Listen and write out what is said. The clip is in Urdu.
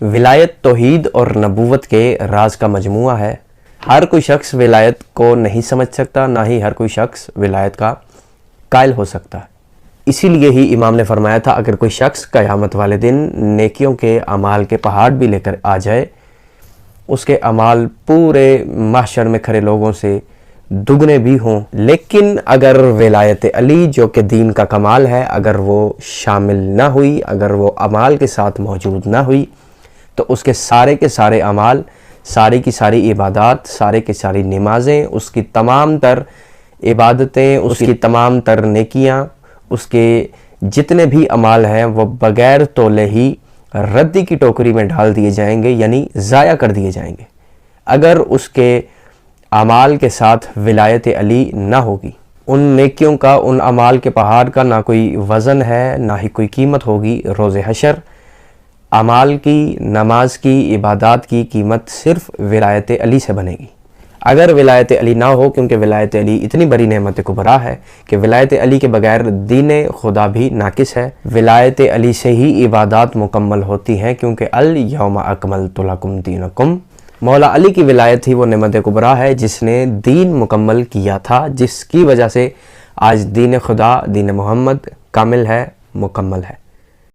ولایت توحید اور نبوت کے راز کا مجموعہ ہے۔ ہر کوئی شخص ولایت کو نہیں سمجھ سکتا، نہ ہی ہر کوئی شخص ولایت کا قائل ہو سکتا ہے۔ اسی لیے ہی امام نے فرمایا تھا اگر کوئی شخص قیامت والے دن نیکیوں کے اعمال کے پہاڑ بھی لے کر آ جائے، اس کے اعمال پورے محشر میں کھڑے لوگوں سے دگنے بھی ہوں، لیکن اگر ولایت علی جو کہ دین کا کمال ہے اگر وہ شامل نہ ہوئی، اگر وہ اعمال کے ساتھ موجود نہ ہوئی، تو اس کے سارے اعمال، ساری کی ساری عبادات، سارے کی ساری نمازیں، اس کی تمام تر عبادتیں، اس کی تمام تر نیکیاں، اس کے جتنے بھی اعمال ہیں وہ بغیر تولے ہی ردی کی ٹوکری میں ڈال دیے جائیں گے، یعنی ضائع کر دیے جائیں گے اگر اس کے اعمال کے ساتھ ولایت علی نہ ہوگی۔ ان نیکیوں کا، ان اعمال کے پہاڑ کا نہ کوئی وزن ہے، نہ ہی کوئی قیمت ہوگی روز حشر۔ اعمال کی، نماز کی، عبادات کی قیمت صرف ولایت علی سے بنے گی۔ اگر ولایت علی نہ ہو، کیونکہ ولایت علی اتنی بڑی نعمت کبریٰ ہے کہ ولایت علی کے بغیر دین خدا بھی ناقص ہے۔ ولایت علی سے ہی عبادات مکمل ہوتی ہیں، کیونکہ الیوم اکملت لکم دینکم، مولا علی کی ولایت ہی وہ نعمت کبریٰ ہے جس نے دین مکمل کیا تھا، جس کی وجہ سے آج دین خدا، دین محمد کامل ہے، مکمل ہے۔